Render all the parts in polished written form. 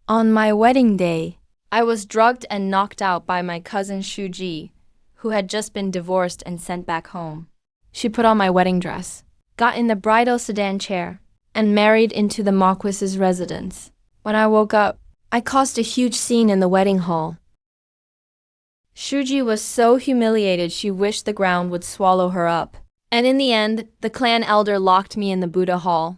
On my wedding day, I was drugged and knocked out by my cousin Shuji, who had just been divorced and sent back home. She put on my wedding dress, got in the bridal sedan chair, and married into the Marquis's residence. When I woke up, I caused a huge scene in the wedding hall. Shuji was so humiliated she wished the ground would swallow her up. And in the end, the clan elder locked me in the Buddha hall.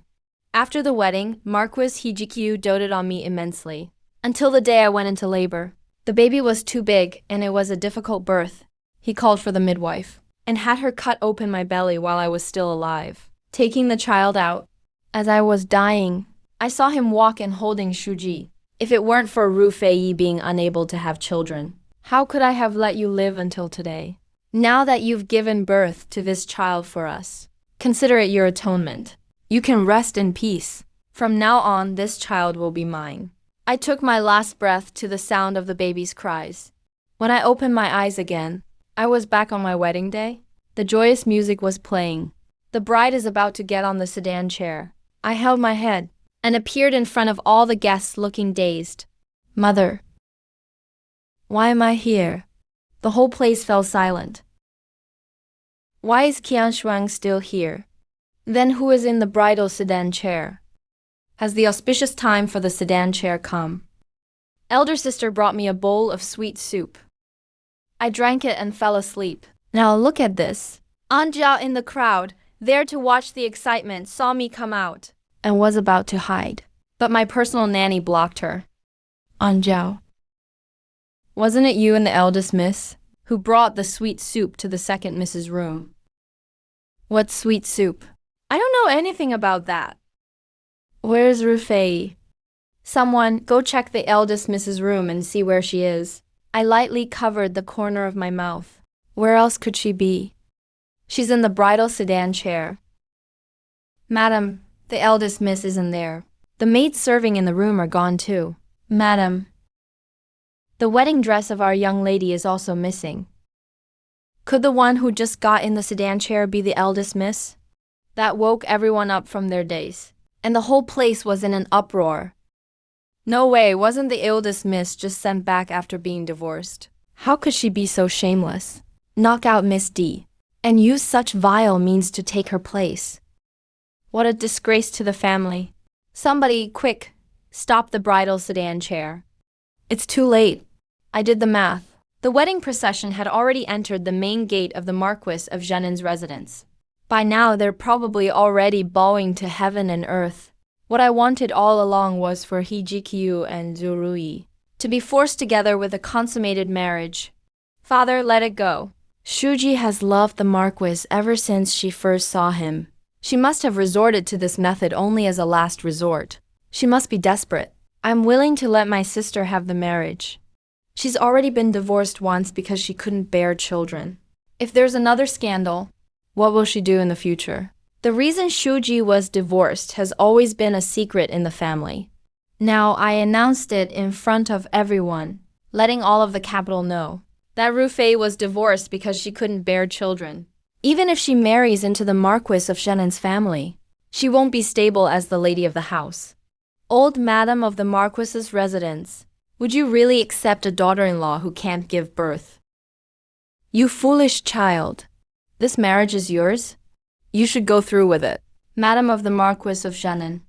After the wedding, Marquis Hijikyu doted on me immensely. Until the day I went into labor. The baby was too big, and it was a difficult birth. He called for the midwife, and had her cut open my belly while I was still alive, taking the child out. As I was dying, I saw him walk and holding Shuji. If it weren't for Ru Fei being unable to have children, how could I have let you live until today? Now that you've given birth to this child for us, consider it your atonement. You can rest in peace. From now on, this child will be mine. I took my last breath to the sound of the baby's cries. When I opened my eyes again, I was back on my wedding day. The joyous music was playing. The bride is about to get on the sedan chair. I held my head and appeared in front of all the guests looking dazed. Mother, why am I here? The whole place fell silent. Why is Qianshuang still here? Then who is in the bridal sedan chair? Has the auspicious time for the sedan chair come? Elder sister brought me a bowl of sweet soup. I drank it and fell asleep. Now look at this. Anjia in the crowd, there to watch the excitement, saw me come out and was about to hide. But my personal nanny blocked her. Anjiao, wasn't it you and the eldest miss who brought the sweet soup to the second miss's room? What sweet soup? I don't know anything about that. Where's Rufei? Someone, go check the eldest Mrs. room and see where she is. I lightly covered the corner of my mouth. Where else could she be? She's in the bridal sedan chair. Madam, the eldest miss isn't there. The maids serving in the room are gone too. Madam, the wedding dress of our young lady is also missing. Could the one who just got in the sedan chair be the eldest miss? That woke everyone up from their daze, and the whole place was in an uproar. No way, wasn't the eldest miss just sent back after being divorced? How could she be so shameless? Knock out Miss D, and use such vile means to take her place. What a disgrace to the family. Somebody, quick, stop the bridal sedan chair. It's too late. I did the math. The wedding procession had already entered the main gate of the Marquis of Zhenen's residence. By now, they're probably already bowing to heaven and earth. What I wanted all along was for Hijikyu and Zurui to be forced together with a consummated marriage. Father, let it go. Shuji has loved the Marquis ever since she first saw him. She must have resorted to this method only as a last resort. She must be desperate. I'm willing to let my sister have the marriage. She's already been divorced once because she couldn't bear children. If there's another scandal, what will she do in the future? The reason Shuji was divorced has always been a secret in the family. Now I announced it in front of everyone, letting all of the capital know that Rufei was divorced because she couldn't bear children. Even if she marries into the Marquis of Zhenen's family, she won't be stable as the lady of the house. Old Madam of the Marquis's residence, would you really accept a daughter-in-law who can't give birth? You foolish child. This marriage is yours? You should go through with it. Madam of the Marquis of Zhenen,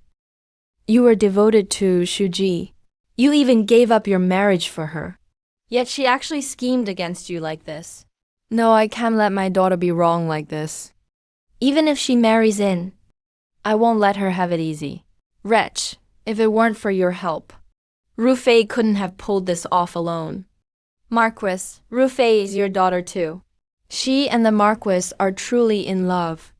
you were devoted to Shuji. You even gave up your marriage for her. Yet she actually schemed against you like this. No, I can't let my daughter be wrong like this. Even if she marries in, I won't let her have it easy. Wretch, if it weren't for your help, Rufei couldn't have pulled this off alone. Marquis, Rufei is your daughter too. She and the Marquis are truly in love.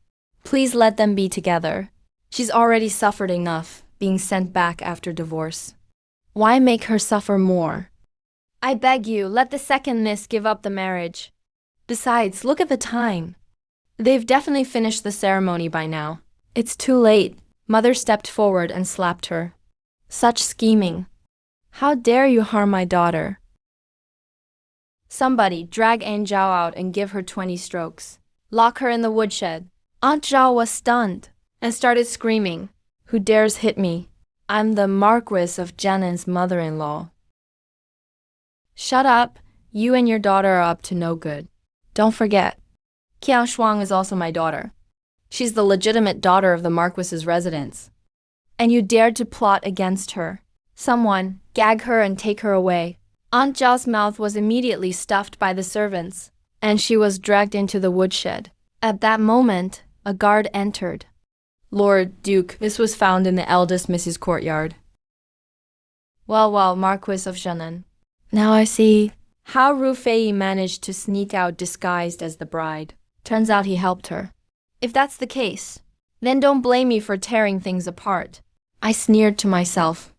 Please let them be together. She's already suffered enough, being sent back after divorce. Why make her suffer more? I beg you, let the second miss give up the marriage. Besides, look at the time. They've definitely finished the ceremony by now. It's too late. Mother stepped forward and slapped her. Such scheming. How dare you harm my daughter? Somebody, drag Aunt Zhao out and give her 20 strokes. Lock her in the woodshed. Aunt Zhao was stunned and started screaming. Who dares hit me? I'm the Marquis of Janan's mother-in-law. Shut up, you and your daughter are up to no good. Don't forget, Qiao Shuang is also my daughter. She's the legitimate daughter of the Marquis's residence. And you dared to plot against her. Someone, gag her and take her away. Aunt Zhao's mouth was immediately stuffed by the servants, and she was dragged into the woodshed. At that moment, a guard entered. Lord Duke, this was found in the eldest Mrs. courtyard. Well, Marquis of Zhenan. Now I see how Ru Fei managed to sneak out disguised as the bride. Turns out he helped her. If that's the case, then don't blame me for tearing things apart. I sneered to myself.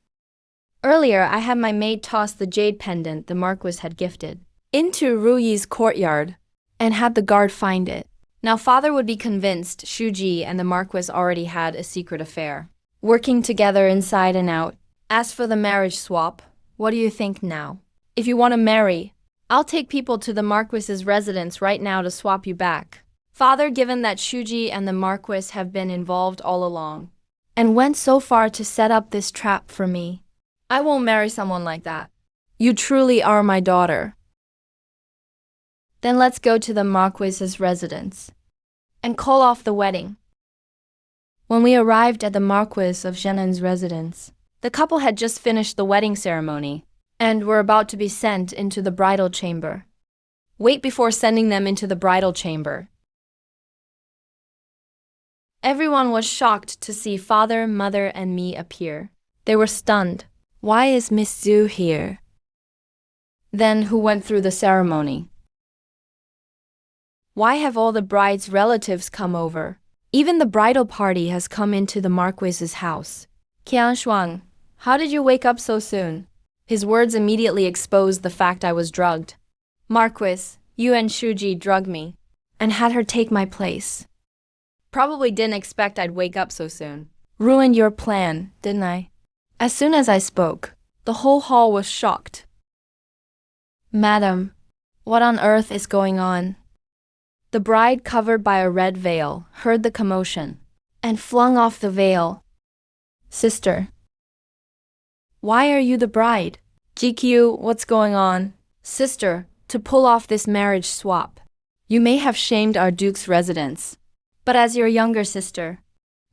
Earlier, I had my maid toss the jade pendant the Marquis had gifted into Ru Yi's courtyard and had the guard find it. Now father would be convinced Shu Ji and the Marquis already had a secret affair, working together inside and out. As for the marriage swap, what do you think now? If you want to marry, I'll take people to the Marquis's residence right now to swap you back. Father, given that Shu Ji and the Marquis have been involved all along, and went so far to set up this trap for me, I won't marry someone like that. You truly are my daughter. Then let's go to the Marquis's residence and call off the wedding. When we arrived at the Marquis of Zhenan's residence, the couple had just finished the wedding ceremony and were about to be sent into the bridal chamber. Wait before sending them into the bridal chamber. Everyone was shocked to see father, mother, and me appear. They were stunned. Why is Miss Zhu here? Then who went through the ceremony? Why have all the bride's relatives come over? Even the bridal party has come into the Marquis's house. Qian Shuang, how did you wake up so soon? His words immediately exposed the fact I was drugged. Marquis, you and Shu Ji drugged me and had her take my place. Probably didn't expect I'd wake up so soon. Ruined your plan, didn't I? As soon as I spoke, the whole hall was shocked. Madam, what on earth is going on? The bride, covered by a red veil, heard the commotion and flung off the veil. Sister, why are you the bride? GQ, what's going on? Sister, to pull off this marriage swap, you may have shamed our Duke's residence. But as your younger sister,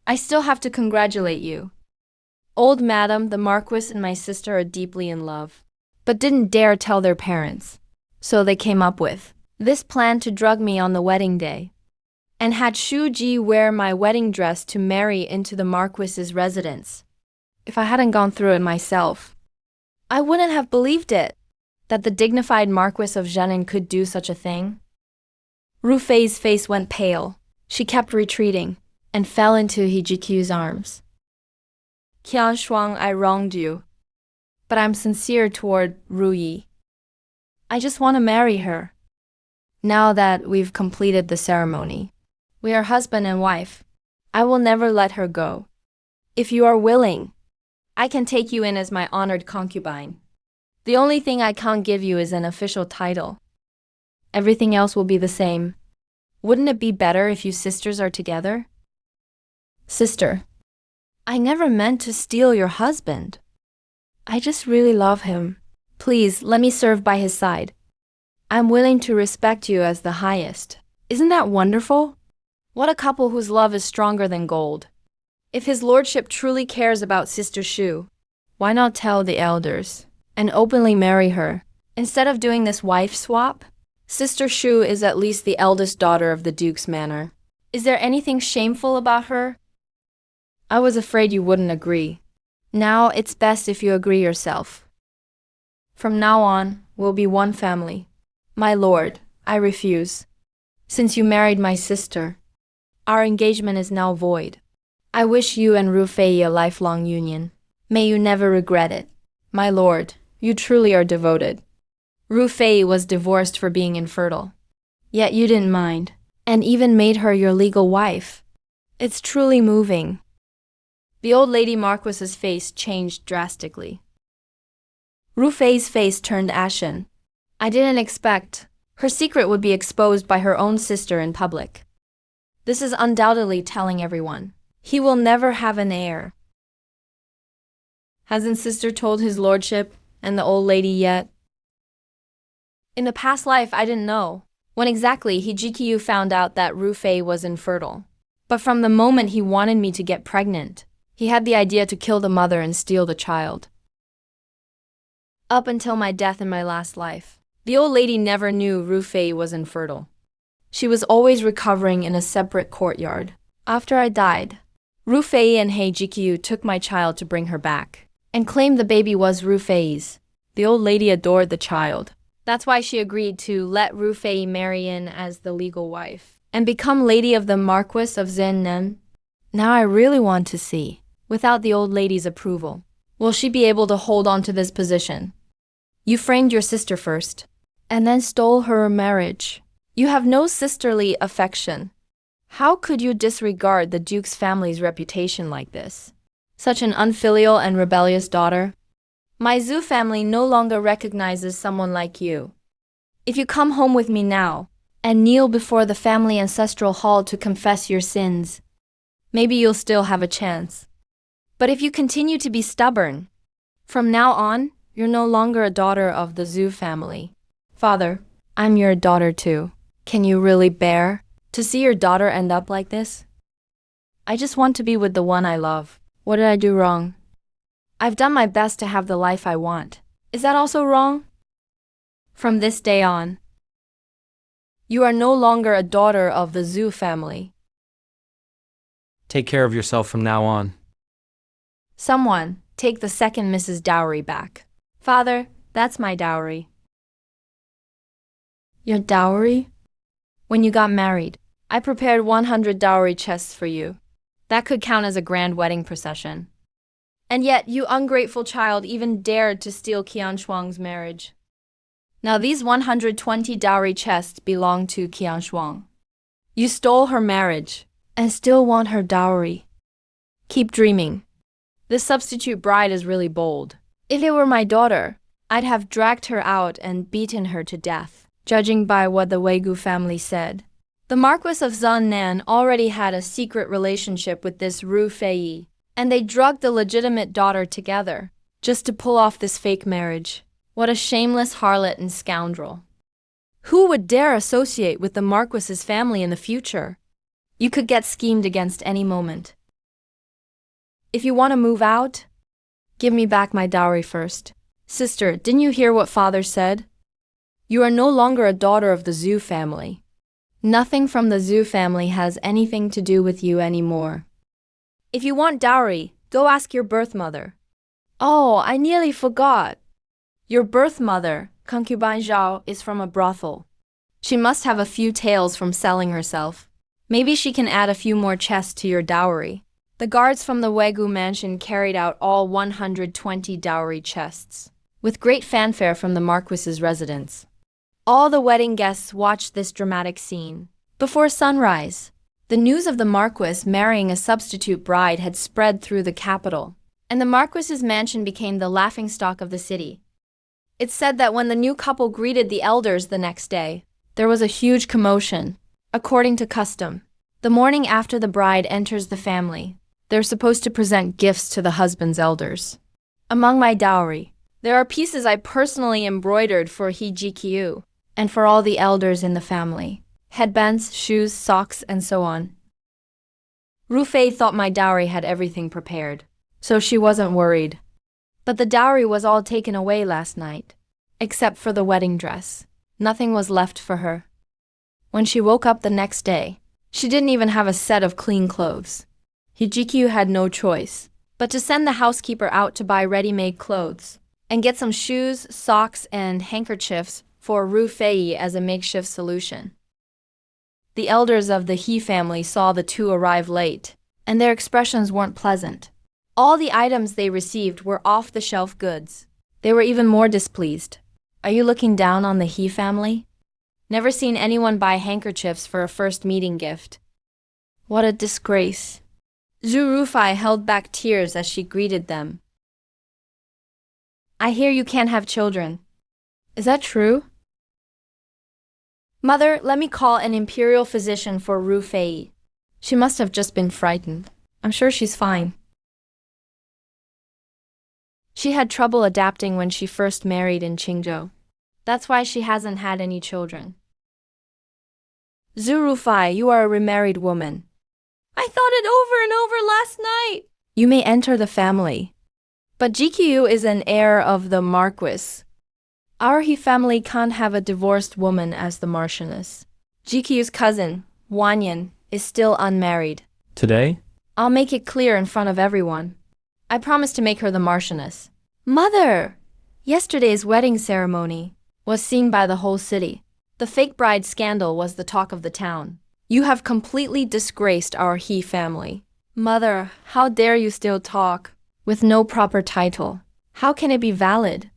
I still have to congratulate you. Old madam, the Marquis and my sister are deeply in love, but didn't dare tell their parents. So they came up with this plan to drug me on the wedding day, and had Shu Ji wear my wedding dress to marry into the Marquis's residence. If I hadn't gone through it myself, I wouldn't have believed it, that the dignified Marquis of Zhenan could do such a thing. Ru Fei's face went pale. She kept retreating and fell into Hijikyu's arms. Qian Shuang, I wronged you, but I'm sincere toward Ru Yi. I just want to marry her. Now that we've completed the ceremony, we are husband and wife. I will never let her go. If you are willing, I can take you in as my honored concubine. The only thing I can't give you is an official title. Everything else will be the same. Wouldn't it be better if you sisters are together? Sister, I never meant to steal your husband. I just really love him. Please, let me serve by his side. I'm willing to respect you as the highest. Isn't that wonderful? What a couple whose love is stronger than gold. If his lordship truly cares about Sister Shu, why not tell the elders and openly marry her, instead of doing this wife swap? Sister Shu is at least the eldest daughter of the Duke's manor. Is there anything shameful about her? I was afraid you wouldn't agree. Now it's best if you agree yourself. From now on, we'll be one family. My lord, I refuse. Since you married my sister, our engagement is now void. I wish you and Ru Fei a lifelong union. May you never regret it. My lord, you truly are devoted. Ru Fei was divorced for being infertile. Yet you didn't mind, and even made her your legal wife. It's truly moving. The old lady Marquis's face changed drastically. Ru Fei's face turned ashen. I didn't expect her secret would be exposed by her own sister in public. This is undoubtedly telling everyone. He will never have an heir. Hasn't sister told his lordship and the old lady yet? In the past life, I didn't know when exactly Hijikyu found out that Rufei was infertile. But from the moment he wanted me to get pregnant, he had the idea to kill the mother and steal the child. Up until my death in my last life, the old lady never knew Rufei was infertile. She was always recovering in a separate courtyard. After I died, Rufei and Hijikyu took my child to bring her back and claimed the baby was Rufei's. The old lady adored the child. That's why she agreed to let Rufei marry in as the legal wife and become lady of the Marquis of Zennen. Now I really want to see, without the old lady's approval, will she be able to hold on to this position? You framed your sister first, and then stole her marriage. You have no sisterly affection. How could you disregard the Duke's family's reputation like this? Such an unfilial and rebellious daughter? My Zhu family no longer recognizes someone like you. If you come home with me now and kneel before the family ancestral hall to confess your sins, maybe you'll still have a chance. But if you continue to be stubborn, from now on, you're no longer a daughter of the Zhu family. Father, I'm your daughter too. Can you really bear to see your daughter end up like this? I just want to be with the one I love. What did I do wrong? I've done my best to have the life I want. Is that also wrong? From this day on, you are no longer a daughter of the Zhu family. Take care of yourself from now on. Someone, take the second Mrs. Dowry back. Father, that's my dowry. Your dowry? When you got married, I prepared 100 dowry chests for you. That could count as a grand wedding procession. And yet, you ungrateful child even dared to steal Qian Shuang's marriage. Now these 120 dowry chests belong to Qian Shuang. You stole her marriage, and still want her dowry. Keep dreaming. This substitute bride is really bold. If it were my daughter, I'd have dragged her out and beaten her to death, judging by what the Wei Gu family said. The Marquis of Zannan already had a secret relationship with this Ru Fei, and they drugged the legitimate daughter together, just to pull off this fake marriage. What a shameless harlot and scoundrel. Who would dare associate with the Marquis's family in the future? You could get schemed against any moment. If you want to move out, give me back my dowry first. Sister, didn't you hear what father said? You are no longer a daughter of the Zhu family. Nothing from the Zhu family has anything to do with you anymore. If you want dowry, go ask your birth mother. Oh, I nearly forgot. Your birth mother, concubine Zhao, is from a brothel. She must have a few taels from selling herself. Maybe she can add a few more chests to your dowry. The guards from the Wei Gu mansion carried out all 120 dowry chests, with great fanfare from the Marquis's residence. All the wedding guests watched this dramatic scene. Before sunrise, the news of the Marquis marrying a substitute bride had spread through the capital, and the Marquis's mansion became the laughingstock of the city. It's said that when the new couple greeted the elders the next day, there was a huge commotion. According to custom, the morning after the bride enters the family, they're supposed to present gifts to the husband's elders. Among my dowry, there are pieces I personally embroidered for Hijikyu and for all the elders in the family. Headbands, shoes, socks, and so on. Rufei thought my dowry had everything prepared, so she wasn't worried. But the dowry was all taken away last night, except for the wedding dress. Nothing was left for her. When she woke up the next day, she didn't even have a set of clean clothes. Hijikyu had no choice but to send the housekeeper out to buy ready-made clothes and get some shoes, socks, and handkerchiefs for Rufei as a makeshift solution. The elders of the He family saw the two arrive late, and their expressions weren't pleasant. All the items they received were off-the-shelf goods. They were even more displeased. Are you looking down on the He family? Never seen anyone buy handkerchiefs for a first meeting gift. What a disgrace. Zhu Rufei held back tears as she greeted them. I hear you can't have children. Is that true? Mother, let me call an imperial physician for Rufei. She must have just been frightened. I'm sure she's fine. She had trouble adapting when she first married in Qingzhou. That's why she hasn't had any children. Zhu Rufai, you are a remarried woman. I thought it over and over last night. You may enter the family. But GQ is an heir of the Marquis. Our He family can't have a divorced woman as the Marchioness. GQ's cousin, Wanyan, is still unmarried. Today? I'll make it clear in front of everyone. I promise to make her the Marchioness. Mother! Yesterday's wedding ceremony was seen by the whole city. The fake bride scandal was the talk of the town. You have completely disgraced our He family. Mother, how dare you still talk? With no proper title. How can it be valid?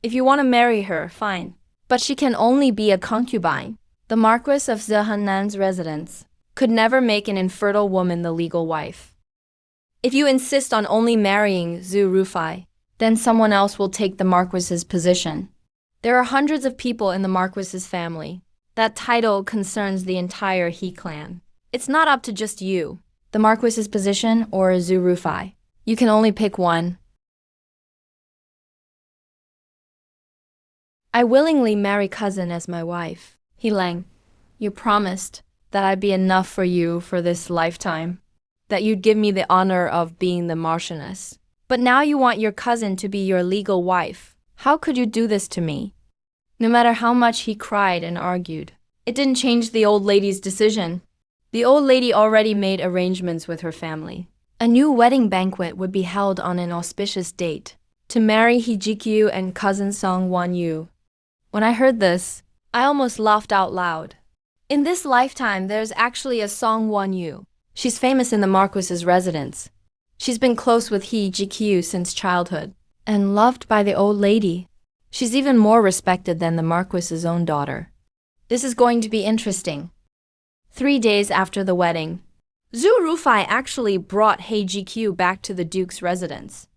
If you want to marry her, fine. But she can only be a concubine. The Marquis of Zehanan's residence could never make an infertile woman the legal wife. If you insist on only marrying Zhu Rufai, then someone else will take the Marquis's position. There are hundreds of people in the Marquis's family. That title concerns the entire He clan. It's not up to just you, the Marquis's position or Zhu Rufai. You can only pick one. I willingly marry cousin as my wife. He Lang, you promised that I'd be enough for you for this lifetime, that you'd give me the honor of being the Marchioness. But now you want your cousin to be your legal wife. How could you do this to me? No matter how much he cried and argued, it didn't change the old lady's decision. The old lady already made arrangements with her family. A new wedding banquet would be held on an auspicious date to marry He Jikyu and cousin Song Wanyu. When I heard this, I almost laughed out loud. In this lifetime, there's actually a Song Wanyu. She's famous in the Marquis's residence. She's been close with He Jikyu since childhood, and loved by the old lady. She's even more respected than the Marquis's own daughter. This is going to be interesting. 3 days after the wedding, Zhu Rufai actually brought He Jikyu back to the Duke's residence.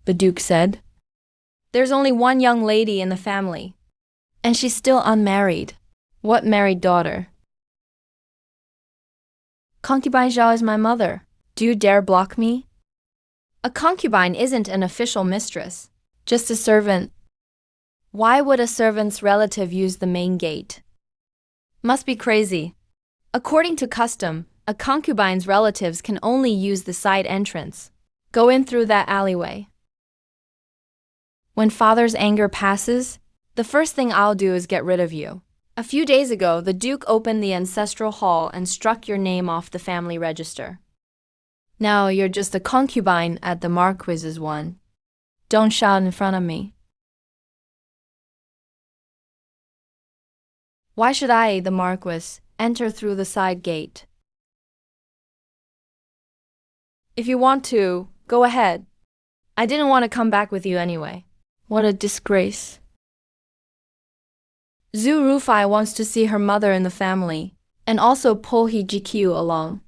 The Duke said, "There's only one young lady in the family, and she's still unmarried. What married daughter? Concubine Zhao is my mother. Do you dare block me? A concubine isn't an official mistress, just a servant. Why would a servant's relative use the main gate? Must be crazy. According to custom, a concubine's relatives can only use the side entrance. Go in through that alleyway. When father's anger passes, the first thing I'll do is get rid of you. A few days ago, the Duke opened the ancestral hall and struck your name off the family register. Now you're just a concubine at the Marquis's one. Don't shout in front of me. Why should I, the Marquis, enter through the side gate? If you want to, go ahead. I didn't want to come back with you anyway. What a disgrace. Zhu Rufai wants to see her mother in the family, and also pull He Jikyu along.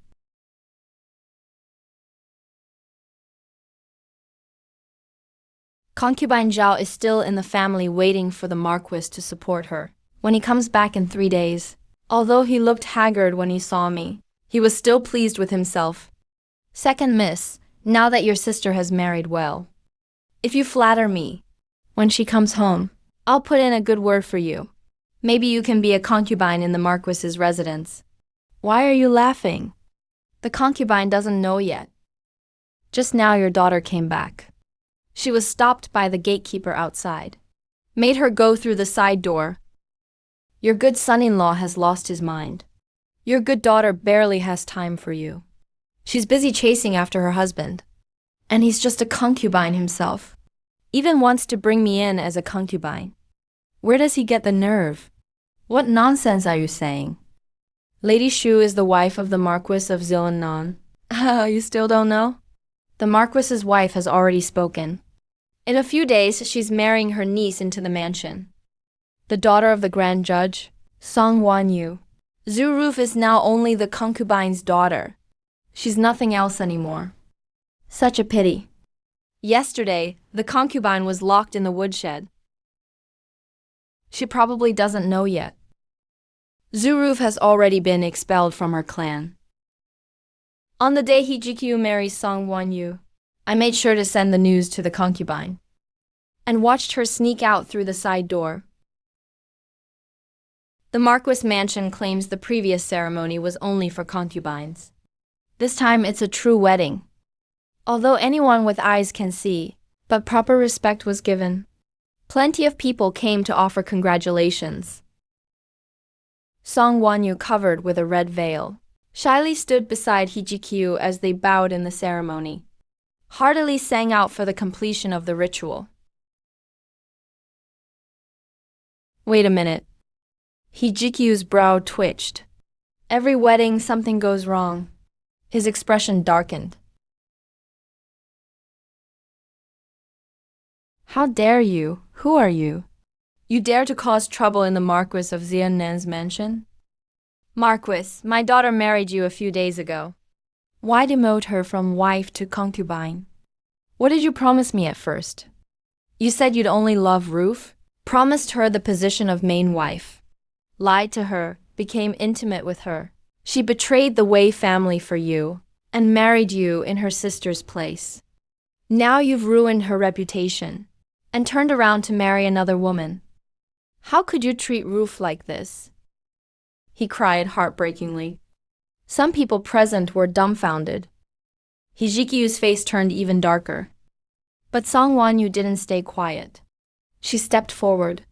Concubine Zhao is still in the family waiting for the Marquis to support her. When he comes back in 3 days, although he looked haggard when he saw me, he was still pleased with himself. Second miss, now that your sister has married well. If you flatter me, when she comes home, I'll put in a good word for you. Maybe you can be a concubine in the Marquis's residence. Why are you laughing? The concubine doesn't know yet. Just now your daughter came back. She was stopped by the gatekeeper outside. Made her go through the side door. Your good son-in-law has lost his mind. Your good daughter barely has time for you. She's busy chasing after her husband. And he's just a concubine himself. Even wants to bring me in as a concubine. Where does he get the nerve? What nonsense are you saying? Lady Shu is the wife of the Marquis of Zilanan. You still don't know? The Marquis's wife has already spoken. In a few days, she's marrying her niece into the mansion. The daughter of the Grand Judge, Song Wanyu. Zhu Ruf is now only the concubine's daughter. She's nothing else anymore. Such a pity. Yesterday, the concubine was locked in the woodshed. She probably doesn't know yet. Zhu Ruf has already been expelled from her clan. On the day He Jikyu marries Song Wanyu, I made sure to send the news to the concubine and watched her sneak out through the side door. The Marquis mansion claims the previous ceremony was only for concubines. This time it's a true wedding. Although anyone with eyes can see, but proper respect was given. Plenty of people came to offer congratulations. Song Wanyu, covered with a red veil, shyly stood beside Hijikyu as they bowed in the ceremony, heartily sang out for the completion of the ritual. Wait a minute. Hijikyu's brow twitched. Every wedding something goes wrong. His expression darkened. How dare you? Who are you? You dare to cause trouble in the Marquis of Xiannan's mansion? Marquis, my daughter married you a few days ago. Why demote her from wife to concubine? What did you promise me at first? You said you'd only love Roof, promised her the position of main wife, lied to her, became intimate with her. She betrayed the Wei family for you, and married you in her sister's place. Now you've ruined her reputation, and turned around to marry another woman. How could you treat Roof like this? He cried heartbreakingly. Some people present were dumbfounded. Hijikyu's face turned even darker. But Song Wanyu didn't stay quiet. She stepped forward.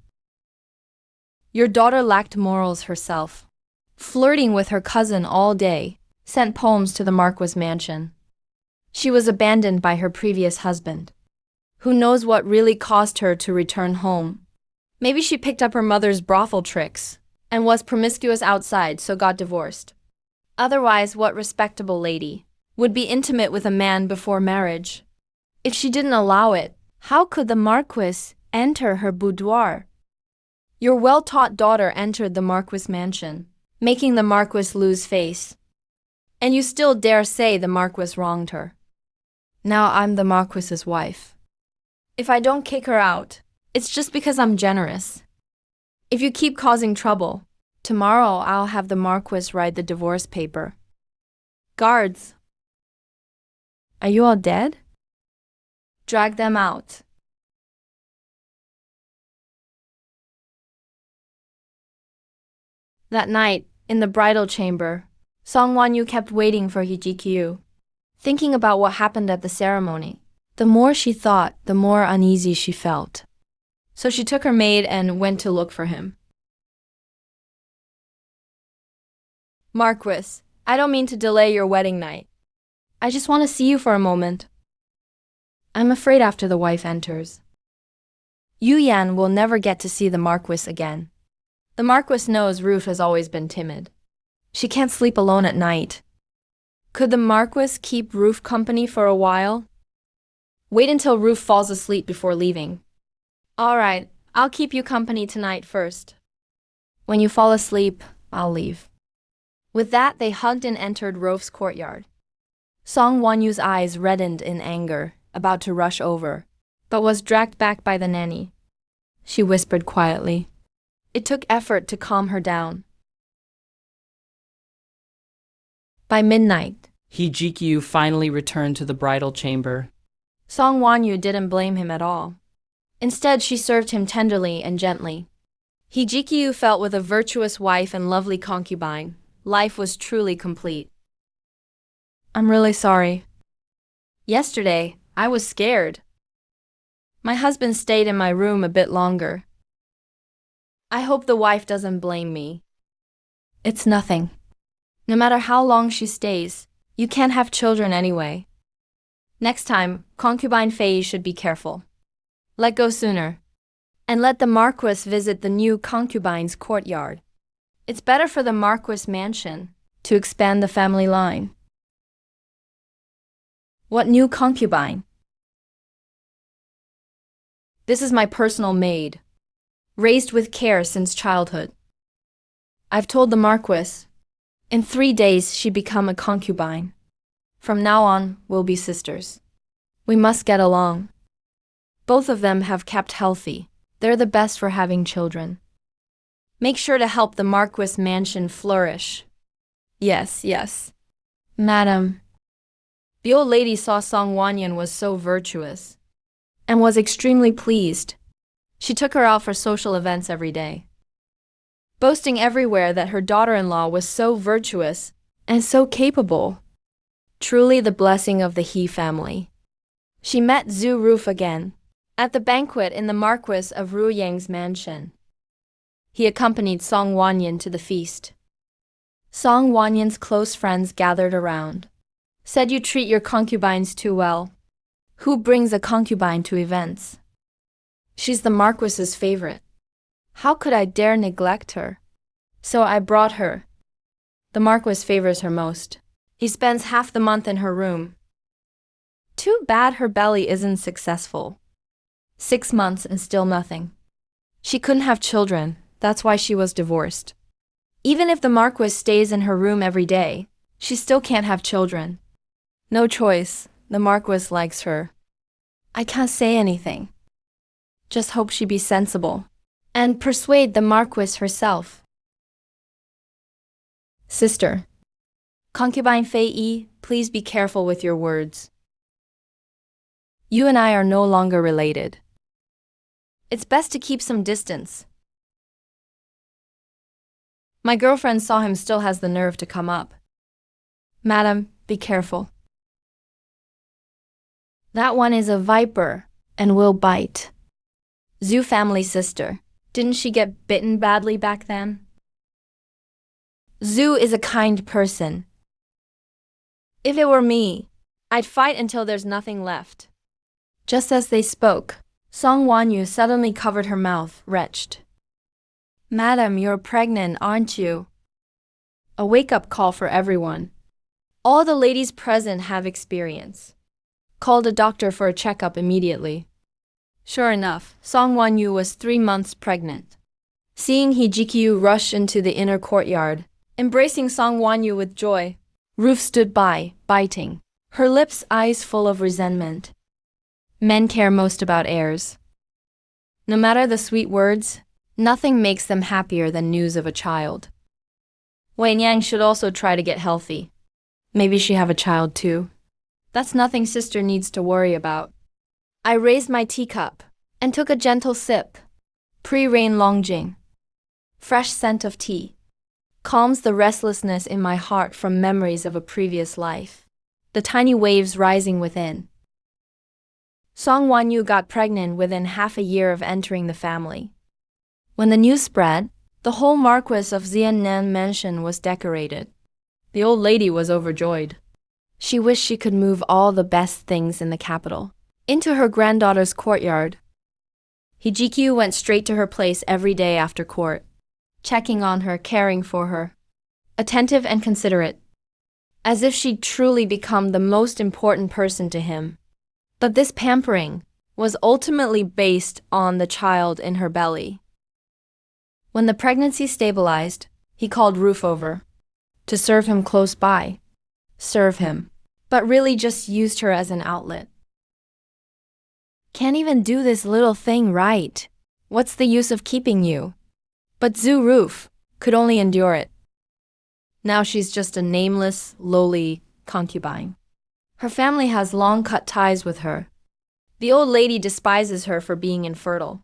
Your daughter lacked morals herself. Flirting with her cousin all day, sent poems to the Marquis mansion. She was abandoned by her previous husband. Who knows what really caused her to return home? Maybe she picked up her mother's brothel tricks and was promiscuous outside, so got divorced. Otherwise, what respectable lady would be intimate with a man before marriage? If she didn't allow it, how could the Marquis enter her boudoir? Your well-taught daughter entered the Marquis mansion, making the Marquis lose face. And you still dare say the Marquis wronged her. Now I'm the Marquis's wife. If I don't kick her out, it's just because I'm generous. If you keep causing trouble, tomorrow I'll have the Marquis write the divorce paper. Guards! Are you all dead? Drag them out. That night, in the bridal chamber, Song Wanyu kept waiting for Hijikyu, thinking about what happened at the ceremony. The more she thought, the more uneasy she felt. So she took her maid and went to look for him. Marquis, I don't mean to delay your wedding night. I just want to see you for a moment. I'm afraid after the wife enters, Yu Yan will never get to see the Marquis again. The Marquis knows Roof has always been timid. She can't sleep alone at night. Could the Marquis keep Roof company for a while? Wait until Roof falls asleep before leaving. All right, I'll keep you company tonight first. When you fall asleep, I'll leave. With that, they hugged and entered Roof's courtyard. Song Wanyu's eyes reddened in anger, about to rush over, but was dragged back by the nanny. She whispered quietly. It took effort to calm her down. By midnight, Hijikyu finally returned to the bridal chamber. Song Wanyu didn't blame him at all. Instead, she served him tenderly and gently. Hijikyu felt with a virtuous wife and lovely concubine, life was truly complete. I'm really sorry. Yesterday, I was scared. My husband stayed in my room a bit longer. I hope the wife doesn't blame me. It's nothing. No matter how long she stays, you can't have children anyway. Next time, concubine Fei should be careful. Let go sooner. And let the Marquis visit the new concubine's courtyard. It's better for the Marquis mansion to expand the family line. What new concubine? This is my personal maid, raised with care since childhood. I've told the Marquis, in 3 days she become a concubine. From now on, we'll be sisters. We must get along. Both of them have kept healthy. They're the best for having children. Make sure to help the Marquis mansion flourish. Yes, yes. Madam. The old lady saw Song Wanyan was so virtuous and was extremely pleased. She took her out for social events every day, boasting everywhere that her daughter-in-law was so virtuous and so capable. Truly the blessing of the He family. She met Zhu Ruf again at the banquet in the Marquis of Ruyang's mansion. He accompanied Song Wanyan to the feast. Song Wanyan's close friends gathered around. Said you treat your concubines too well. Who brings a concubine to events? She's the Marquis's favorite. How could I dare neglect her? So I brought her. The Marquis favors her most. He spends half the month in her room. Too bad her belly isn't successful. 6 months and still nothing. She couldn't have children, that's why she was divorced. Even if the Marquis stays in her room every day, she still can't have children. No choice, the Marquis likes her. I can't say anything. Just hope she be sensible and persuade the Marquis herself. Sister. Concubine Fei Yi, please be careful with your words. You and I are no longer related. It's best to keep some distance. My girlfriend saw him still has the nerve to come up. Madam, be careful. That one is a viper and will bite. Zhu family sister. Didn't she get bitten badly back then? Zhu is a kind person. If it were me, I'd fight until there's nothing left. Just as they spoke, Song Wanyu suddenly covered her mouth, retched. Madam, you're pregnant, aren't you? A wake-up call for everyone. All the ladies present have experience. Called a doctor for a checkup immediately. Sure enough, Song Wanyu was 3 months pregnant. Seeing Hijikyu rush into the inner courtyard, embracing Song Wanyu with joy, Ruf stood by, biting, her lips eyes full of resentment. Men care most about heirs. No matter the sweet words, nothing makes them happier than news of a child. Wei Niang should also try to get healthy. Maybe she have a child too. That's nothing sister needs to worry about. I raised my teacup and took a gentle sip. Pre-rain Longjing. Fresh scent of tea. Calms the restlessness in my heart from memories of a previous life. The tiny waves rising within. Song Wanyu got pregnant within half a year of entering the family. When the news spread, the whole Marquis of Xiannan mansion was decorated. The old lady was overjoyed. She wished she could move all the best things in the capital into her granddaughter's courtyard. Hijikyu went straight to her place every day after court, checking on her, caring for her, attentive and considerate, as if she'd truly become the most important person to him. But this pampering was ultimately based on the child in her belly. When the pregnancy stabilized, he called Ruf over to serve him close by. Serve him, but really just used her as an outlet. Can't even do this little thing right. What's the use of keeping you? But Zhu Ruf could only endure it. Now she's just a nameless, lowly concubine. Her family has long cut ties with her. The old lady despises her for being infertile.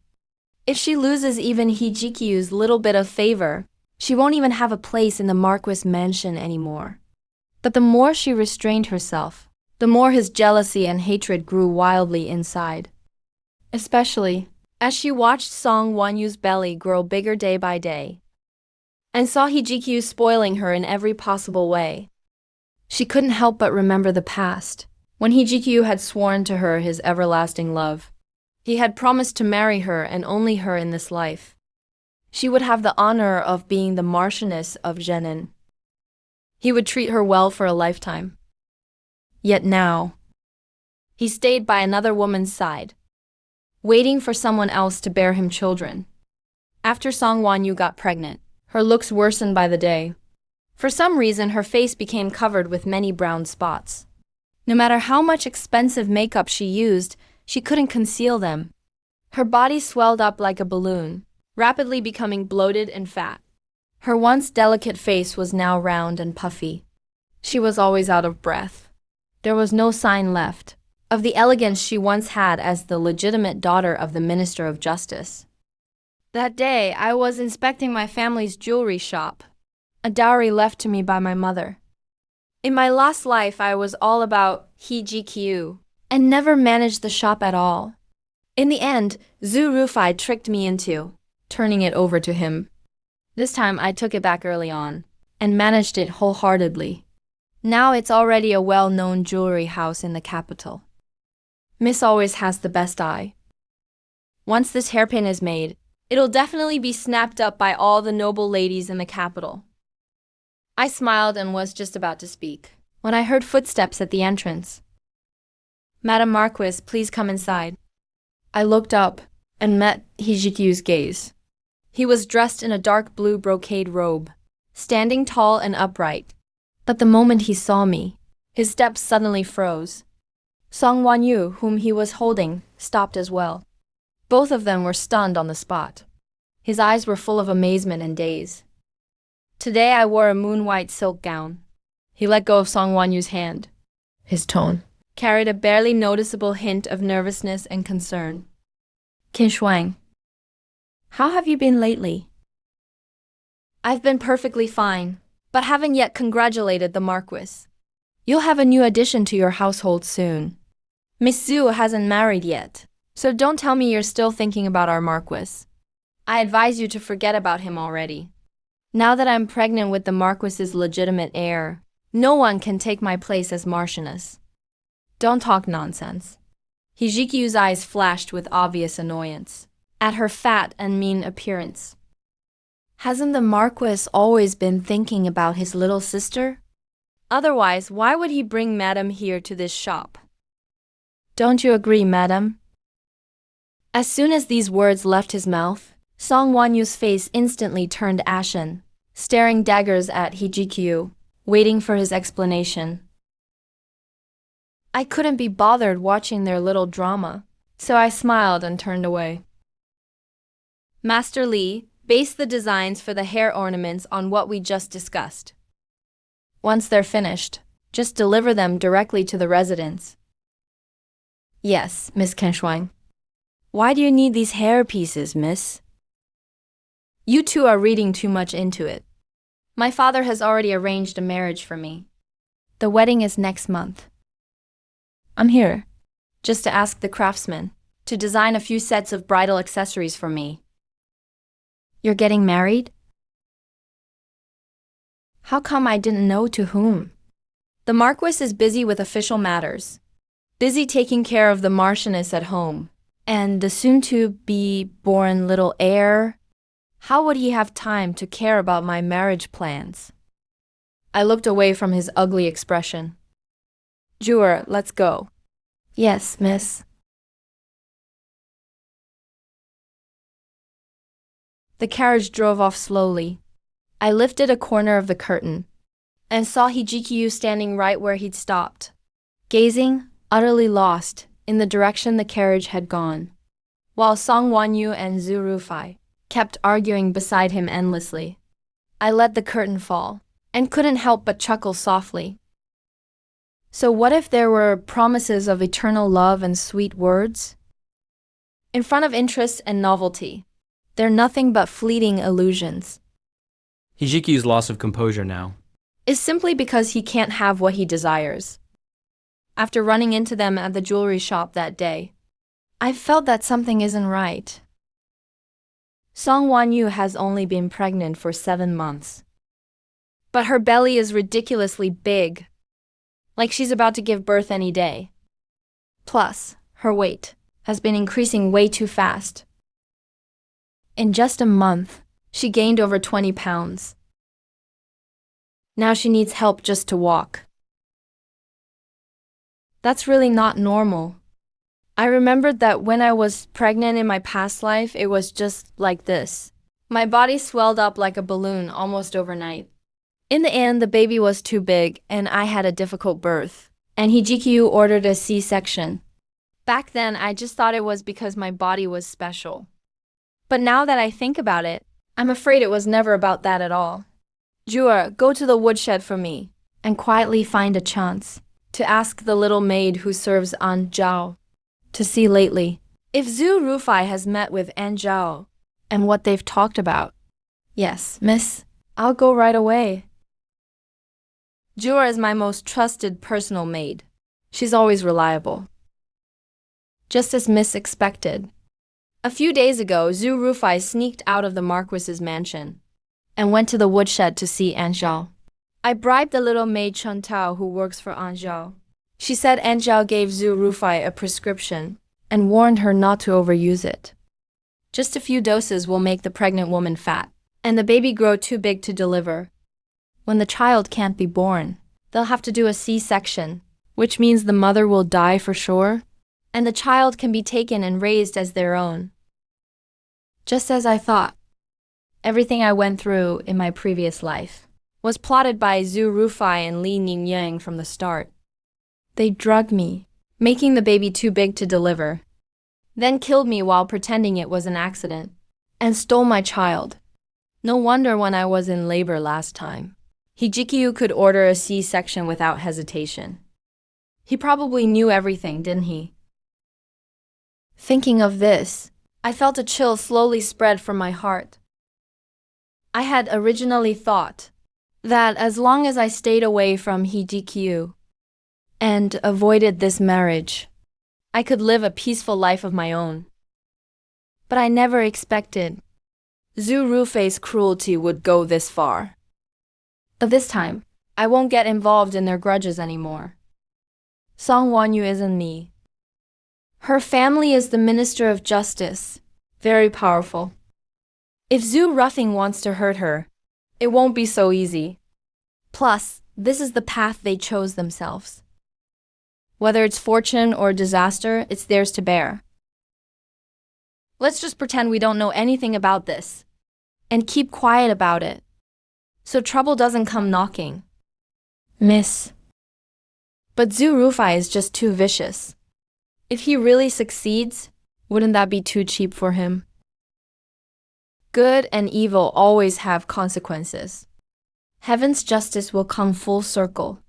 If she loses even Hijikyu's little bit of favor, she won't even have a place in the Marquis mansion anymore. But the more she restrained herself, the more his jealousy and hatred grew wildly inside. Especially as she watched Song Wanyu's belly grow bigger day by day, and saw Hijikyu spoiling her in every possible way. She couldn't help but remember the past, when Hijikyu had sworn to her his everlasting love. He had promised to marry her and only her in this life. She would have the honor of being the Marchioness of Zhenan. He would treat her well for a lifetime. Yet now, he stayed by another woman's side, waiting for someone else to bear him children. After Song Wanyu got pregnant, her looks worsened by the day. For some reason, her face became covered with many brown spots. No matter how much expensive makeup she used, she couldn't conceal them. Her body swelled up like a balloon, rapidly becoming bloated and fat. Her once delicate face was now round and puffy. She was always out of breath. There was no sign left of the elegance she once had as the legitimate daughter of the Minister of Justice. That day, I was inspecting my family's jewelry shop, a dowry left to me by my mother. In my last life, I was all about hijikyu and never managed the shop at all. In the end, Zhu Rufai tricked me into turning it over to him. This time, I took it back early on and managed it wholeheartedly. Now it's already a well-known jewelry house in the capital. Miss always has the best eye. Once this hairpin is made, it'll definitely be snapped up by all the noble ladies in the capital. I smiled and was just about to speak when I heard footsteps at the entrance. Madame Marquise, please come inside. I looked up and met Hijikyu's gaze. He was dressed in a dark blue brocade robe, standing tall and upright. But the moment he saw me, his steps suddenly froze. Song Wanyu, whom he was holding, stopped as well. Both of them were stunned on the spot. His eyes were full of amazement and daze. Today I wore a moon-white silk gown. He let go of Song Wanyu's hand. His tone carried a barely noticeable hint of nervousness and concern. Qin Shuang, how have you been lately? I've been perfectly fine, but haven't yet congratulated the Marquis. You'll have a new addition to your household soon. Miss Zhu hasn't married yet, so don't tell me you're still thinking about our Marquis. I advise you to forget about him already. Now that I'm pregnant with the Marquis's legitimate heir, no one can take my place as Marchioness. Don't talk nonsense. Hijikyu's eyes flashed with obvious annoyance at her fat and mean appearance. Hasn't the Marquis always been thinking about his little sister? Otherwise, why would he bring Madame here to this shop? Don't you agree, Madame? As soon as these words left his mouth, Song Wanyu's face instantly turned ashen, staring daggers at Hijikyu, waiting for his explanation. I couldn't be bothered watching their little drama, so I smiled and turned away. Master Li, base the designs for the hair ornaments on what we just discussed. Once they're finished, just deliver them directly to the residence. Yes, Miss Qin. Why do you need these hair pieces, miss? You two are reading too much into it. My father has already arranged a marriage for me. The wedding is next month. I'm here, just to ask the craftsman to design a few sets of bridal accessories for me. You're getting married? How come I didn't know to whom? The Marquis is busy with official matters, busy taking care of the Marchioness at home, and the soon-to-be-born little heir. How would he have time to care about my marriage plans? I looked away from his ugly expression. Jewel, let's go. Yes, miss. The carriage drove off slowly. I lifted a corner of the curtain and saw Hijikyu standing right where he'd stopped, gazing, utterly lost, in the direction the carriage had gone, while Song Wanyu and Zhu Rufai kept arguing beside him endlessly. I let the curtain fall and couldn't help but chuckle softly. So what if there were promises of eternal love and sweet words? In front of interest and novelty, they're nothing but fleeting illusions. Hijikyu's loss of composure now Is simply because he can't have what he desires. After running into them at the jewelry shop that day, I felt that something isn't right. Song Wanyu has only been pregnant for 7 months. But her belly is ridiculously big, like she's about to give birth any day. Plus, her weight has been increasing way too fast. In just a month, she gained over 20 pounds. Now she needs help just to walk. That's really not normal. I remembered that when I was pregnant in my past life, it was just like this. My body swelled up like a balloon almost overnight. In the end, the baby was too big and I had a difficult birth, and Hijikyu ordered a C-section. Back then, I just thought it was because my body was special. But now that I think about it, I'm afraid it was never about that at all. Jewel, go to the woodshed for me and quietly find a chance to ask the little maid who serves An Zhao to see lately if Zhu Rufai has met with An Zhao and what they've talked about. Yes, miss, I'll go right away. Jura is my most trusted personal maid. She's always reliable. Just as Miss expected. A few days ago, Zhu Rufai sneaked out of the Marquis's mansion and went to the woodshed to see An Zhao. I bribed the little maid Chen Tao who works for An Zhao. She said An Zhao gave Zhu Rufai a prescription and warned her not to overuse it. Just a few doses will make the pregnant woman fat, and the baby grow too big to deliver. When the child can't be born, they'll have to do a C-section, which means the mother will die for sure, and the child can be taken and raised as their own. Just as I thought. Everything I went through in my previous life was plotted by Zhu Rufai and Li Ningyang from the start. They drugged me, making the baby too big to deliver, then killed me while pretending it was an accident, and stole my child. No wonder when I was in labor last time, Hijikyu could order a C-section without hesitation. He probably knew everything, didn't he? Thinking of this, I felt a chill slowly spread from my heart. I had originally thought that as long as I stayed away from Hijikyu and avoided this marriage, I could live a peaceful life of my own. But I never expected Zhu Rufei's cruelty would go this far. This time, I won't get involved in their grudges anymore. Song Wanyu isn't me. Her family is the Minister of Justice, very powerful. If Zhu Ruffing wants to hurt her, it won't be so easy. Plus, this is the path they chose themselves. Whether it's fortune or disaster, it's theirs to bear. Let's just pretend we don't know anything about this, and keep quiet about it, so trouble doesn't come knocking. Miss. But Zhu Rufai is just too vicious. If he really succeeds, wouldn't that be too cheap for him? Good and evil always have consequences. Heaven's justice will come full circle.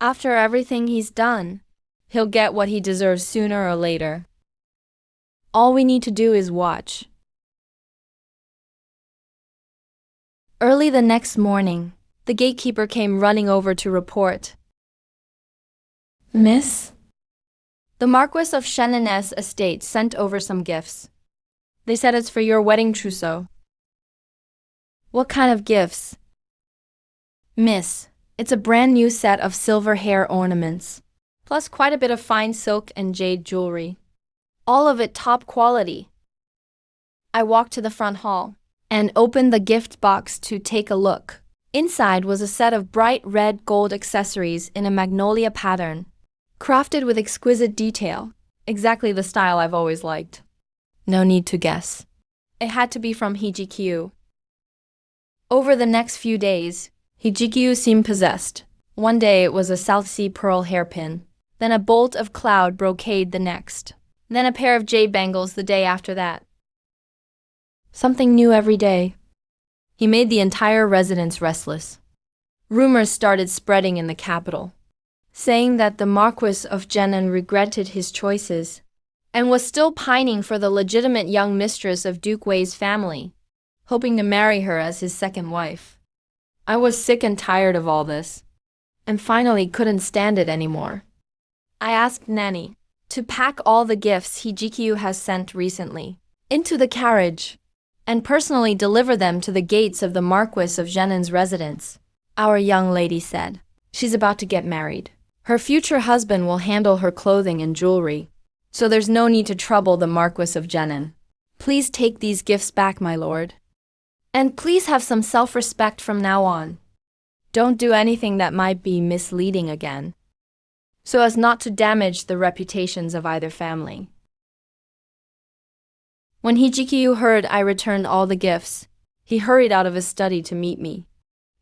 After everything he's done, he'll get what he deserves sooner or later. All we need to do is watch. Early the next morning, the gatekeeper came running over to report. Miss? The Marquis of Shennon's estate sent over some gifts. They said it's for your wedding trousseau. What kind of gifts? Miss, it's a brand new set of silver hair ornaments, plus quite a bit of fine silk and jade jewelry. All of it top quality. I walked to the front hall and opened the gift box to take a look. Inside was a set of bright red gold accessories in a magnolia pattern, crafted with exquisite detail, exactly the style I've always liked. No need to guess. It had to be from Hijikyu. Over the next few days, Hijikyu seemed possessed. One day it was a South Sea pearl hairpin, then a bolt of cloud brocade the next, then a pair of jade bangles the day after that. Something new every day. He made the entire residence restless. Rumors started spreading in the capital, saying that the Marquis of Zhenan regretted his choices and was still pining for the legitimate young mistress of Duke Wei's family, hoping to marry her as his second wife. I was sick and tired of all this, and finally couldn't stand it anymore. I asked Nanny to pack all the gifts Hijikyu has sent recently into the carriage and personally deliver them to the gates of the Marquis of Zhenan's residence. Our young lady said she's about to get married. Her future husband will handle her clothing and jewelry, so there's no need to trouble the Marquis of Zhenan. Please take these gifts back, my lord. And please have some self-respect from now on. Don't do anything that might be misleading again, so as not to damage the reputations of either family. When Hijikyu heard I returned all the gifts, he hurried out of his study to meet me.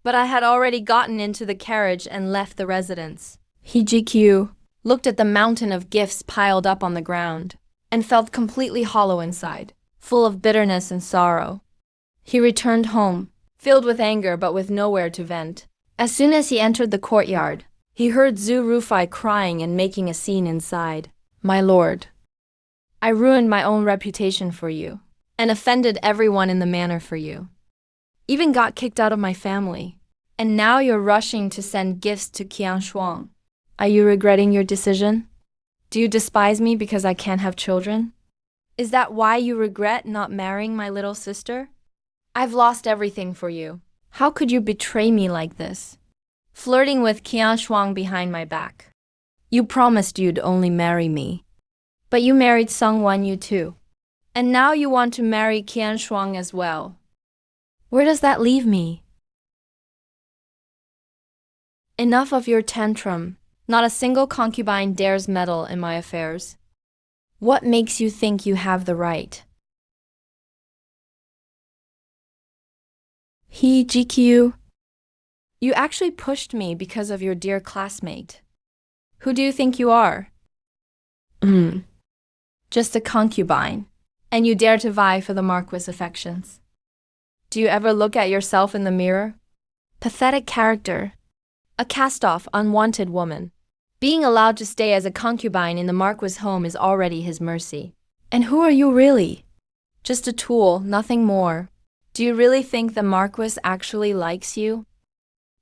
But I had already gotten into the carriage and left the residence. Hijikyu looked at the mountain of gifts piled up on the ground and felt completely hollow inside, full of bitterness and sorrow. He returned home, filled with anger but with nowhere to vent. As soon as he entered the courtyard, He heard Zhu Rufai crying and making a scene inside. My lord, I ruined my own reputation for you, and offended everyone in the manor for you. Even got kicked out of my family. And now you're rushing to send gifts to Qian Shuang. Are you regretting your decision? Do you despise me because I can't have children? Is that why you regret not marrying my little sister? I've lost everything for you. How could you betray me like this? Flirting with Qian Shuang behind my back. You promised you'd only marry me. But you married Song Wanyu too. And now you want to marry Qian Shuang as well. Where does that leave me? Enough of your tantrum. Not a single concubine dares meddle in my affairs. What makes you think you have the right? GQ. You actually pushed me because of your dear classmate. Who do you think you are? Just a concubine. And you dare to vie for the Marquis' affections. Do you ever look at yourself in the mirror? Pathetic character. A cast-off, unwanted woman. Being allowed to stay as a concubine in the Marquis' home is already his mercy. And who are you really? Just a tool, nothing more. Do you really think the Marquis actually likes you?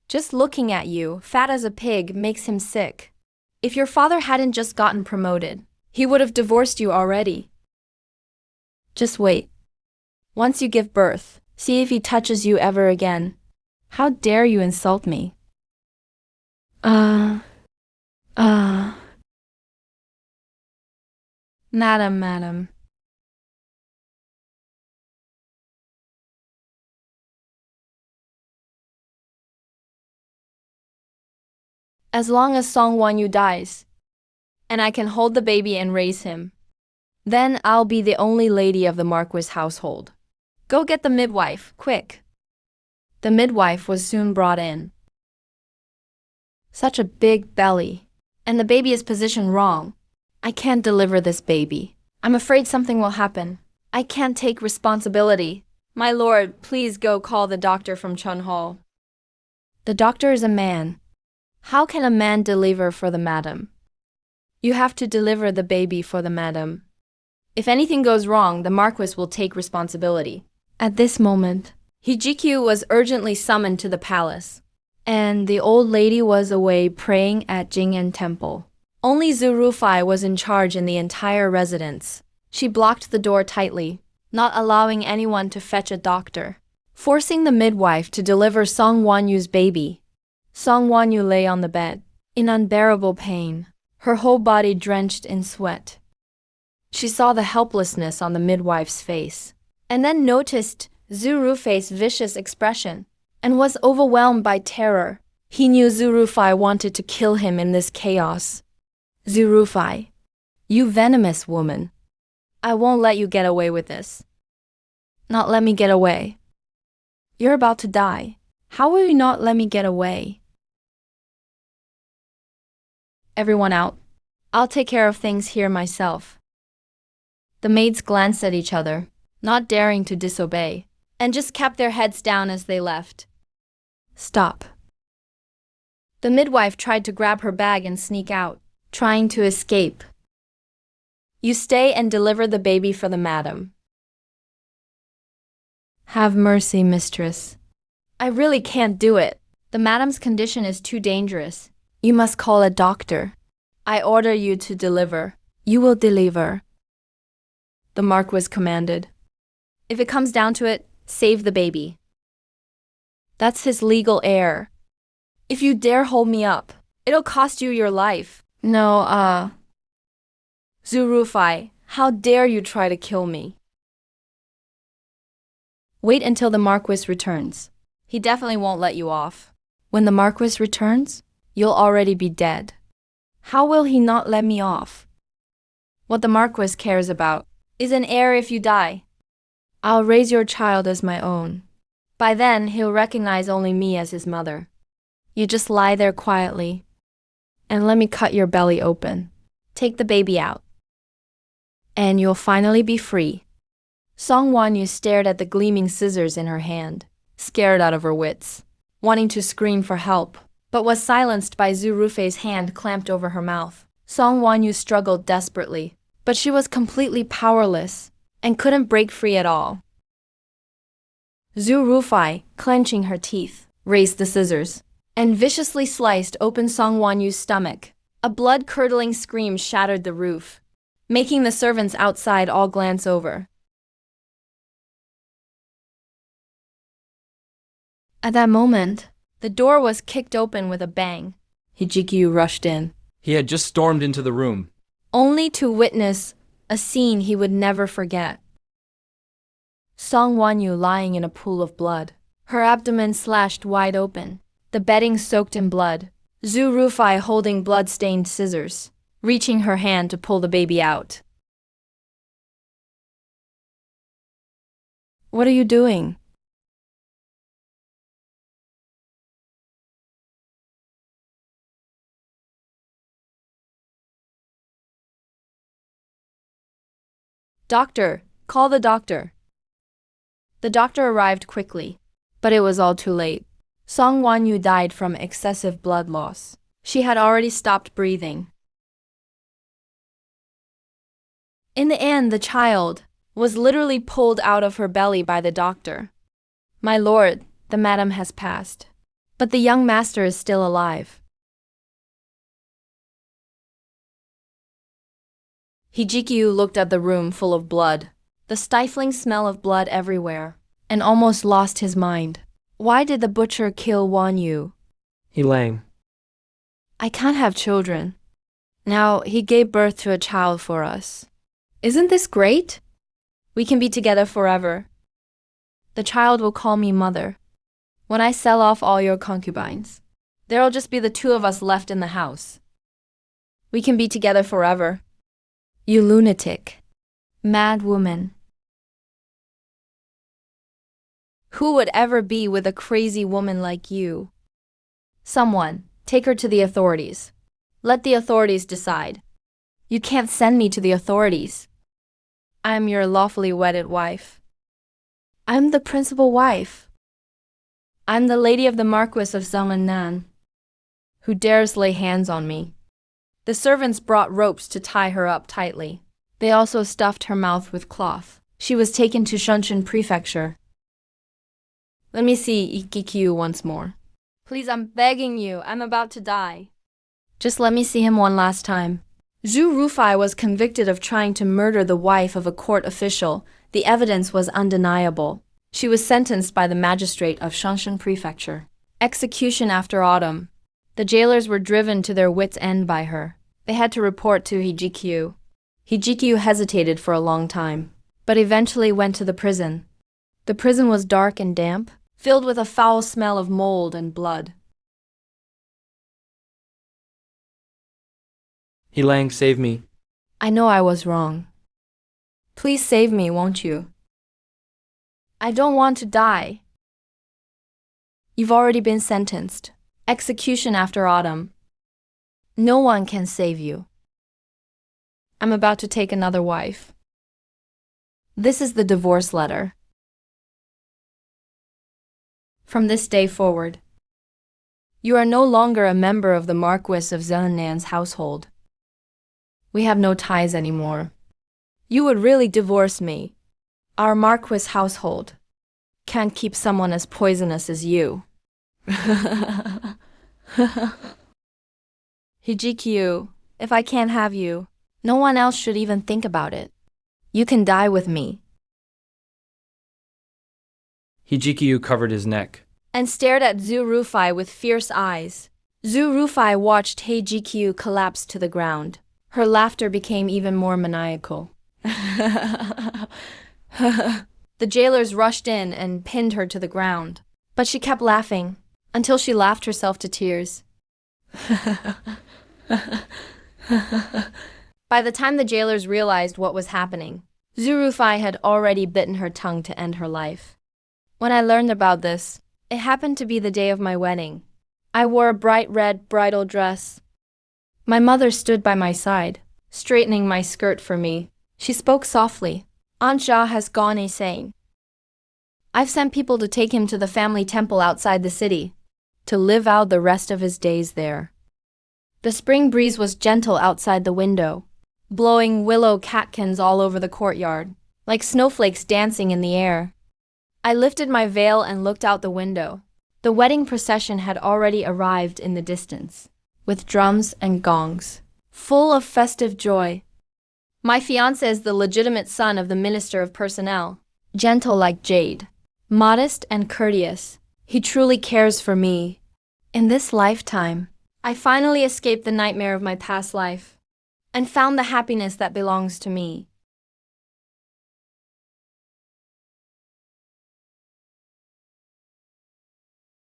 Just looking at you, fat as a pig, makes him sick. If your father hadn't just gotten promoted, he would have divorced you already. Just wait. Once you give birth, see if he touches you ever again. How dare you insult me? Madam. As long as Song Wanyu dies, and I can hold the baby and raise him, then I'll be the only lady of the Marquis' household. Go get the midwife, quick. The midwife was soon brought in. Such a big belly, and the baby is positioned wrong. I can't deliver this baby. I'm afraid something will happen. I can't take responsibility. My lord, please go call the doctor from Chun Hall. The doctor is a man. How can a man deliver for the madam? You have to deliver the baby for the madam. If anything goes wrong, the Marquis will take responsibility. At this moment, Hijikyu was urgently summoned to the palace, and the old lady was away praying at Jing'an Temple. Only Zhu Rufai was in charge in the entire residence. She blocked the door tightly, not allowing anyone to fetch a doctor, forcing the midwife to deliver Song Wanyu's baby. Song Wanyu lay on the bed, in unbearable pain, her whole body drenched in sweat. She saw the helplessness on the midwife's face, and then noticed Zhu Rufai's vicious expression, and was overwhelmed by terror. He knew Zhu Rufai wanted to kill him in this chaos. Zhu Rufai, you venomous woman. I won't let you get away with this. Not let me get away. You're about to die. How will you not let me get away? Everyone out. I'll take care of things here myself. The maids glanced at each other, not daring to disobey, and just kept their heads down as they left. Stop. The midwife tried to grab her bag and sneak out, trying to escape. You stay and deliver the baby for the madam. Have mercy, mistress. I really can't do it. The madam's condition is too dangerous. You must call a doctor. I order you to deliver. You will deliver. The Marquis commanded. If it comes down to it, save the baby. That's his legal heir. If you dare hold me up, it'll cost you your life. No, Zhu Rufai, how dare you try to kill me? Wait until the Marquis returns. He definitely won't let you off. When the Marquis returns, you'll already be dead. How will he not let me off? What the Marquis cares about is an heir if you die. I'll raise your child as my own. By then, he'll recognize only me as his mother. You just lie there quietly, and let me cut your belly open. Take the baby out, and you'll finally be free. Song Wanyu stared at the gleaming scissors in her hand, scared out of her wits, wanting to scream for help, but was silenced by Zhu Rufei's hand clamped over her mouth. Song Wanyu struggled desperately, but she was completely powerless and couldn't break free at all. Zhu Rufei, clenching her teeth, raised the scissors and viciously sliced open Song Wanyu's stomach. A blood-curdling scream shattered the roof, making the servants outside all glance over. At that moment, the door was kicked open with a bang. Hijikyu rushed in, He had just stormed into the room. only to witness a scene he would never forget. Song Wanyu lying in a pool of blood, her abdomen slashed wide open, the bedding soaked in blood. Zhu Rufei holding blood-stained scissors, reaching her hand to pull the baby out. What are you doing? Doctor, call the doctor. The doctor arrived quickly, but it was all too late. Song Wanyu died from excessive blood loss. She had already stopped breathing. In the end, the child was literally pulled out of her belly by the doctor. My lord, the madam has passed, but the young master is still alive. Hijikyu looked at the room full of blood, the stifling smell of blood everywhere, and almost lost his mind. Why did the butcher kill Wanyu? He lang. I can't have children. Now he gave birth to a child for us. Isn't this great? We can be together forever. The child will call me mother. When I sell off all your concubines, there'll just be the two of us left in the house. We can be together forever. You lunatic. Mad woman. Who would ever be with a crazy woman like you? Someone, take her to the authorities. Let the authorities decide. You can't send me to the authorities. I'm your lawfully wedded wife. I'm the principal wife. I'm the lady of the Marquis of Zhangnan. Who dares lay hands on me? The servants brought ropes to tie her up tightly. They also stuffed her mouth with cloth. She was taken to Shunshin Prefecture. Let me see Ikikyu once more. Please, I'm begging you. I'm about to die. Just let me see him one last time. Zhu Rufei was convicted of trying to murder the wife of a court official. The evidence was undeniable. She was sentenced by the magistrate of Shunshin Prefecture. Execution after autumn. The jailers were driven to their wits' end by her. They had to report to Hijikyu. Hijikyu hesitated for a long time, but eventually went to the prison. The prison was dark and damp, filled with a foul smell of mold and blood. He lang, save me. I know I was wrong. Please save me, won't you? I don't want to die. You've already been sentenced. Execution after autumn. No one can save you. I'm about to take another wife. This is the divorce letter. From this day forward, you are no longer a member of the Marquis of Zhennan's household. We have no ties anymore. You would really divorce me. Our Marquis household can't keep someone as poisonous as you. Hijikyu, if I can't have you, no one else should even think about it. You can die with me. Hijikyu covered his neck. And stared at Zhu Rufei with fierce eyes. Zhu Rufei watched Hijikyu collapse to the ground. Her laughter became even more maniacal. The jailers rushed in and pinned her to the ground. But she kept laughing, until she laughed herself to tears. By the time the jailers realized what was happening, Zhu Rufei had already bitten her tongue to end her life. When I learned about this, it happened to be the day of my wedding. I wore a bright red bridal dress. My mother stood by my side, straightening my skirt for me. She spoke softly. Aunt Jia has gone insane. I've sent people to take him to the family temple outside the city. to live out the rest of his days there. The spring breeze was gentle outside the window, blowing willow catkins all over the courtyard, like snowflakes dancing in the air. I lifted my veil and looked out the window. The wedding procession had already arrived in the distance, with drums and gongs, full of festive joy. My fiancé is the legitimate son of the Minister of Personnel, gentle like jade, modest and courteous. He truly cares for me. In this lifetime, I finally escaped the nightmare of my past life and found the happiness that belongs to me.